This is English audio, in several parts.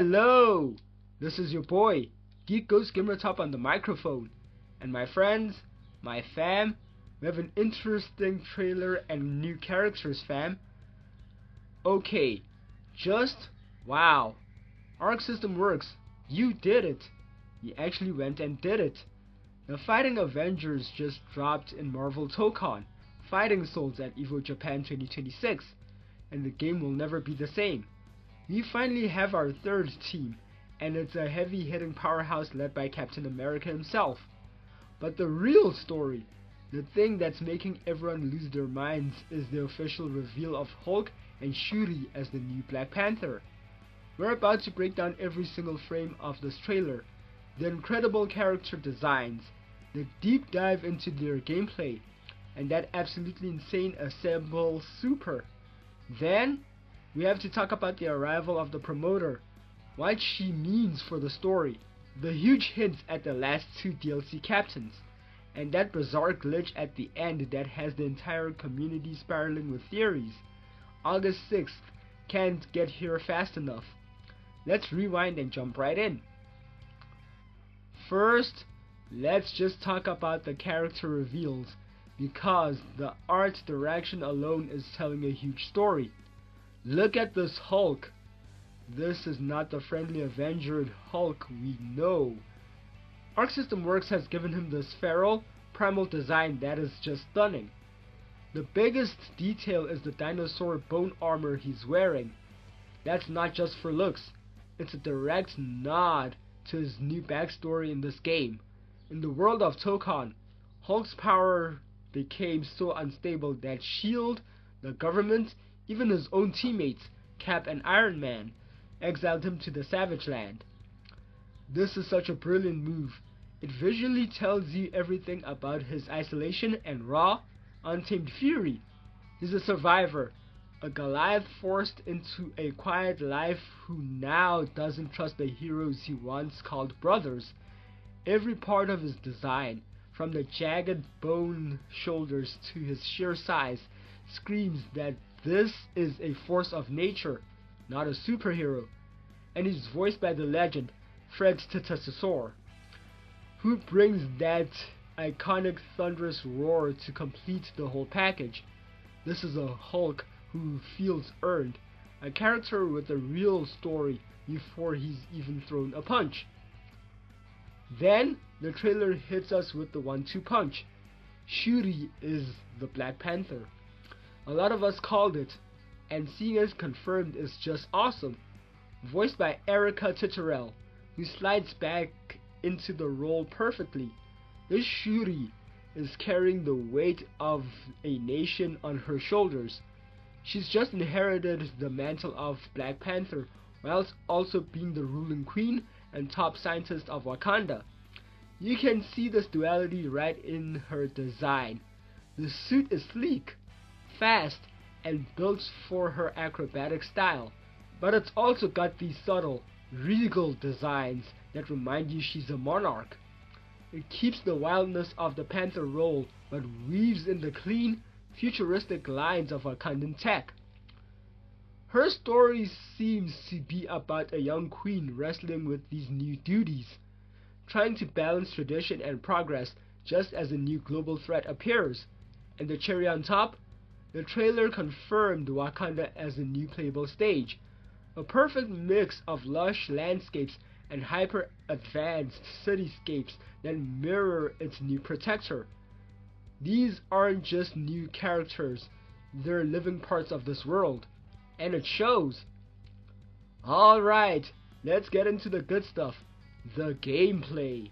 Hello! This is your boy, Geek Ghost Gamer Top on the microphone. And my friends, my fam, we have an interesting trailer and new characters, fam. Okay, just wow. Arc system works. You did it. You actually went and did it. The Fighting Avengers just dropped in Marvel Tokon, Fighting Souls at EVO Japan 2026, and the game will never be the same. We finally have our third team, and it's a heavy-hitting powerhouse led by Captain America himself. But the real story, the thing that's making everyone lose their minds, is the official reveal of Hulk and Shuri as the new Black Panther. We're about to break down every single frame of this trailer, the incredible character designs, the deep dive into their gameplay, and that absolutely insane assemble super. Then, we have to talk about the arrival of the promoter, what she means for the story, the huge hints at the last two DLC captains, and that bizarre glitch at the end that has the entire community spiraling with theories. August 6th can't get here fast enough. Let's rewind and jump right in. First, let's just talk about the character reveals, because the art direction alone is telling a huge story. Look at this Hulk. This is not the friendly Avenger Hulk we know. Arc System Works has given him this feral, primal design that is just stunning. The biggest detail is the dinosaur bone armor he's wearing. That's not just for looks, it's a direct nod to his new backstory in this game. In the world of TŌKON, Hulk's power became so unstable that S.H.I.E.L.D., the government, even his own teammates, Cap and Iron Man, exiled him to the Savage Land. This is such a brilliant move. It visually tells you everything about his isolation and raw, untamed fury. He's a survivor, a Goliath forced into a quiet life who now doesn't trust the heroes he once called brothers. Every part of his design, from the jagged bone shoulders to his sheer size, screams that this is a force of nature, not a superhero. And he's voiced by the legend Fred Tatassaur, who brings that iconic thunderous roar to complete the whole package. This is a Hulk who feels earned, a character with a real story before he's even thrown a punch. Then, the trailer hits us with the 1-2 punch. Shuri is the Black Panther. A lot of us called it, and seeing it confirmed is just awesome. Voiced by Erica Titterell, who slides back into the role perfectly. This Shuri is carrying the weight of a nation on her shoulders. She's just inherited the mantle of Black Panther, whilst also being the ruling queen and top scientist of Wakanda. You can see this duality right in her design. The suit is sleek, fast, and built for her acrobatic style, but it's also got these subtle, regal designs that remind you she's a monarch. It keeps the wildness of the Panther role, but weaves in the clean, futuristic lines of Wakandan tech. Her story seems to be about a young queen wrestling with these new duties, trying to balance tradition and progress just as a new global threat appears. And the cherry on top, the trailer confirmed Wakanda as a new playable stage, a perfect mix of lush landscapes and hyper-advanced cityscapes that mirror its new protector. These aren't just new characters, they're living parts of this world, and it shows. Alright, let's get into the good stuff, the gameplay.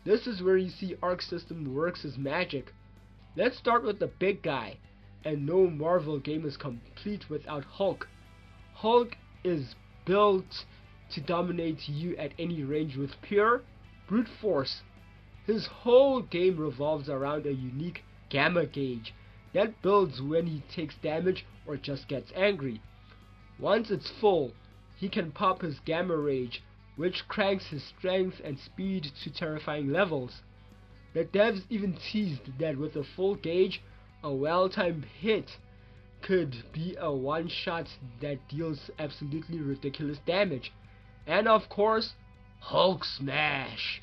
This is where you see Arc System Works' magic. Let's start with the big guy, and no Marvel game is complete without Hulk. Hulk is built to dominate you at any range with pure, brute force. His whole game revolves around a unique gamma gauge that builds when he takes damage or just gets angry. Once it's full, he can pop his gamma rage, which cranks his strength and speed to terrifying levels. The devs even teased that with a full gauge, a well-timed hit could be a one-shot that deals absolutely ridiculous damage, And of course, Hulk Smash.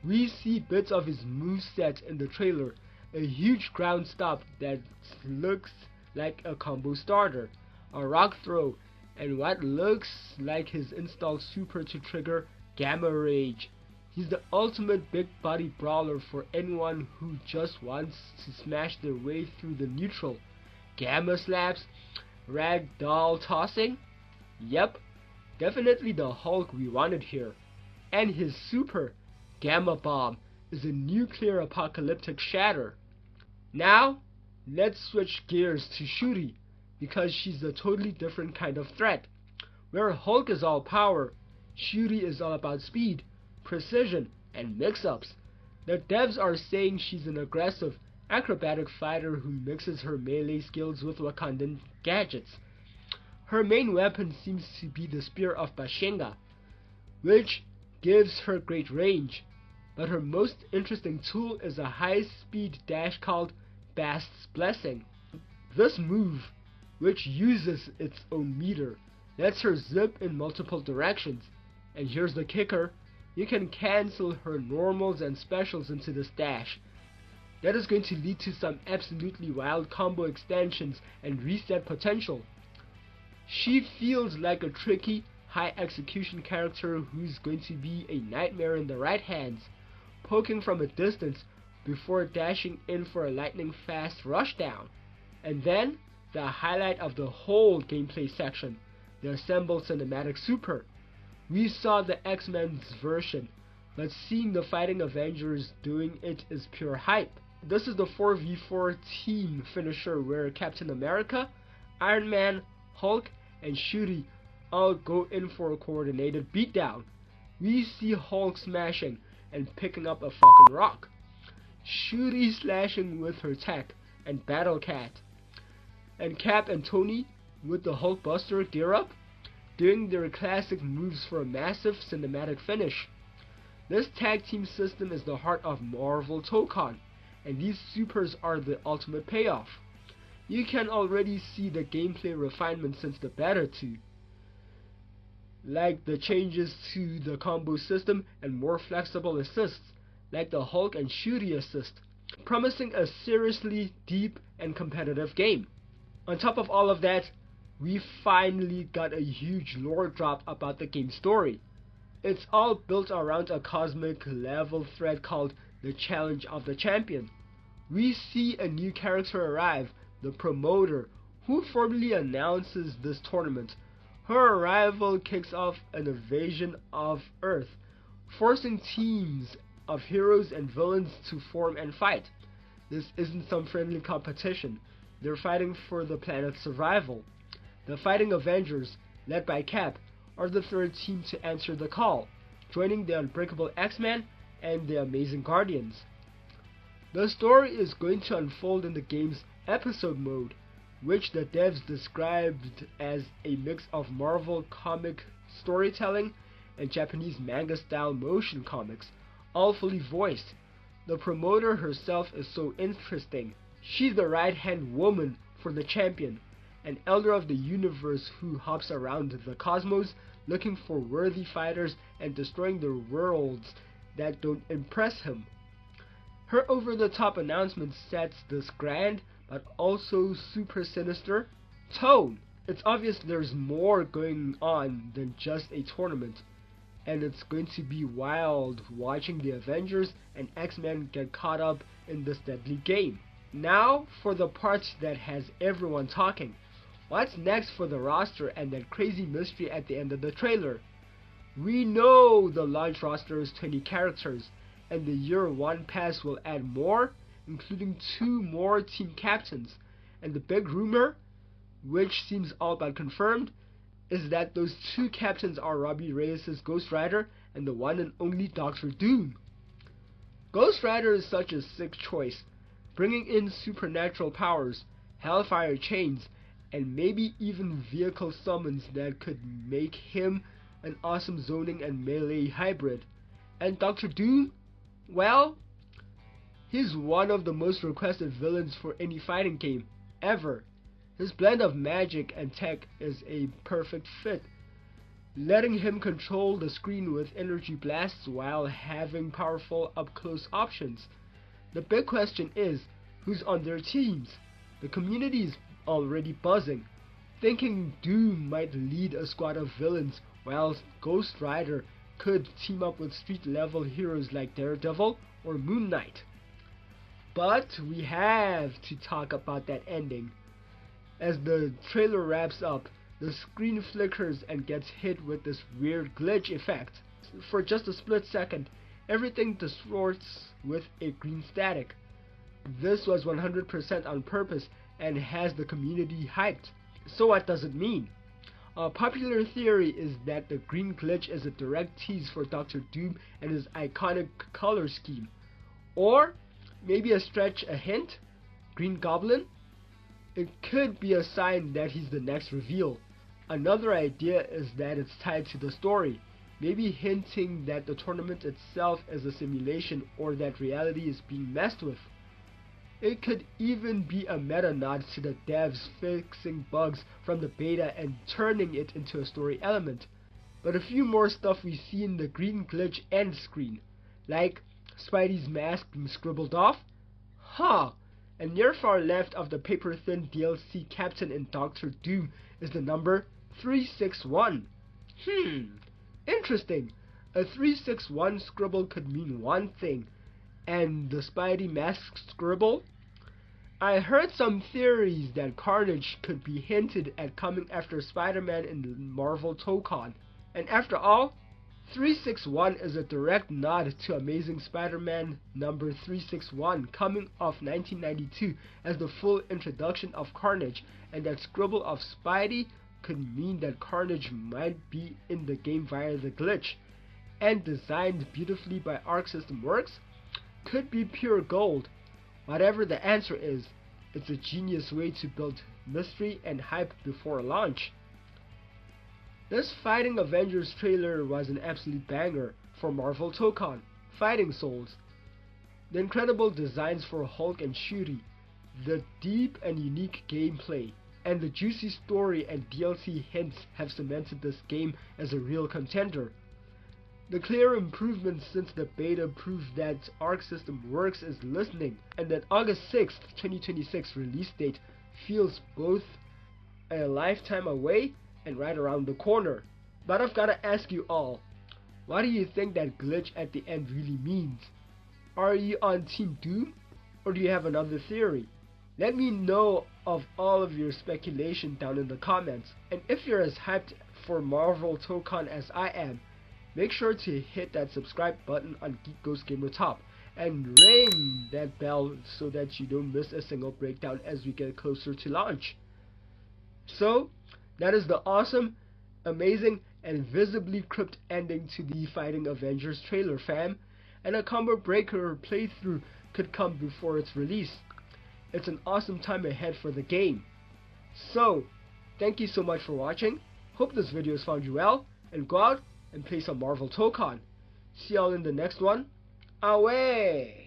We see bits of his moveset in the trailer, a huge ground stomp that looks like a combo starter, a rock throw, and what looks like his installed super to trigger Gamma Rage. He's the ultimate big body brawler for anyone who just wants to smash their way through the neutral. Gamma slaps, ragdoll tossing. Yep, definitely the Hulk we wanted here. And his super, Gamma Bomb, is a nuclear apocalyptic shatter. Now, let's switch gears to Shuri, because she's a totally different kind of threat. Where Hulk is all power, Shuri is all about speed, precision, and mix-ups. The devs are saying she's an aggressive, acrobatic fighter who mixes her melee skills with Wakandan gadgets. Her main weapon seems to be the Spear of Bashenga, which gives her great range, but her most interesting tool is a high-speed dash called Bast's Blessing. This move, which uses its own meter, lets her zip in multiple directions, and here's the kicker, you can cancel her normals and specials into this dash. That is going to lead to some absolutely wild combo extensions and reset potential. She feels like a tricky, high execution character who's going to be a nightmare in the right hands, poking from a distance before dashing in for a lightning fast rushdown. And then, the highlight of the whole gameplay section, the assembled cinematic super. We saw the X-Men's version, but seeing the Fighting Avengers doing it is pure hype. This is the 4v4 team finisher where Captain America, Iron Man, Hulk, and Shuri all go in for a coordinated beatdown. We see Hulk smashing and picking up a fucking rock, Shuri slashing with her tech and Battle Cat, and Cap and Tony with the Hulkbuster gear up, doing their classic moves for a massive cinematic finish. This tag team system is the heart of Marvel Tokon, and these supers are the ultimate payoff. You can already see the gameplay refinement since the beta too, like the changes to the combo system and more flexible assists, like the Hulk and Shuri assist, promising a seriously deep and competitive game. On top of all of that, we finally got a huge lore drop about the game's story. It's all built around a cosmic level thread called the Challenge of the Champion. We see a new character arrive, the Promoter, who formally announces this tournament. Her arrival kicks off an invasion of Earth, forcing teams of heroes and villains to form and fight. This isn't some friendly competition. They're fighting for the planet's survival. The Fighting Avengers, led by Cap, are the third team to answer the call, joining the Unbreakable X-Men and the Amazing Guardians. The story is going to unfold in the game's episode mode, which the devs described as a mix of Marvel comic storytelling and Japanese manga-style motion comics, all fully voiced. The Promoter herself is so interesting. She's the right-hand woman for the champion, an elder of the universe who hops around the cosmos looking for worthy fighters and destroying the worlds that don't impress him. Her over-the-top announcement sets this grand, but also super sinister, tone. It's obvious there's more going on than just a tournament, and it's going to be wild watching the Avengers and X-Men get caught up in this deadly game. Now for the part that has everyone talking. What's next for the roster and that crazy mystery at the end of the trailer? We know the launch roster is 20 characters, and the Year 1 pass will add more, including 2 more team captains. And the big rumor, which seems all but confirmed, is that those 2 captains are Robbie Reyes' Ghost Rider and the one and only Doctor Doom. Ghost Rider is such a sick choice, bringing in supernatural powers, hellfire chains, and maybe even vehicle summons that could make him an awesome zoning and melee hybrid. And Doctor Doom? Well, he's one of the most requested villains for any fighting game ever. His blend of magic and tech is a perfect fit. letting him control the screen with energy blasts while having powerful up-close options. The big question is, who's on their teams? The community is already buzzing, thinking Doom might lead a squad of villains, while Ghost Rider could team up with street-level heroes like Daredevil or Moon Knight. But we have to talk about that ending. As the trailer wraps up, the screen flickers and gets hit with this weird glitch effect. For just a split second, everything distorts with a green static. This was 100% on purpose and has the community hyped. So what does it mean? A popular theory is that the green glitch is a direct tease for Doctor Doom and his iconic color scheme. Or maybe a stretch, a hint? Green Goblin? It could be a sign that he's the next reveal. Another idea is that it's tied to the story, maybe hinting that the tournament itself is a simulation or that reality is being messed with. It could even be a meta nod to the devs fixing bugs from the beta and turning it into a story element. But a few more stuff we see in the green glitch end screen, like Spidey's mask being scribbled off. And near far left of the paper-thin DLC captain in Doctor Doom is the number 361. Interesting. A 361 scribble could mean one thing, and the Spidey mask scribble? I heard some theories that Carnage could be hinted at coming after Spider-Man in the Marvel Tokon. And after all, 361 is a direct nod to Amazing Spider-Man number 361 coming off 1992 as the full introduction of Carnage, and that scribble of Spidey could mean that Carnage might be in the game via the glitch. And designed beautifully by Arc System Works, could be pure gold. Whatever the answer is, it's a genius way to build mystery and hype before launch. This Fighting Avengers trailer was an absolute banger for Marvel Tokon, Fighting Souls. The incredible designs for Hulk and Shuri, the deep and unique gameplay, and the juicy story and DLC hints have cemented this game as a real contender. The clear improvements since the beta prove that Arc System Works is listening, and that August 6th, 2026 release date feels both a lifetime away and right around the corner. But I've gotta ask you all, what do you think that glitch at the end really means? Are you on Team Doom, or do you have another theory? Let me know of all of your speculation down in the comments, and if you're as hyped for Marvel Tokon as I am, make sure to hit that subscribe button on Geek Ghost Gamer Top and ring that bell so that you don't miss a single breakdown as we get closer to launch. So, that is the awesome, amazing, and visibly crypt ending to the Fighting Avengers trailer, fam, and a combo breaker playthrough could come before its release. It's an awesome time ahead for the game. So, thank you so much for watching, hope this video has found you well, and go out and play some Marvel Tokon. See y'all in the next one. Away!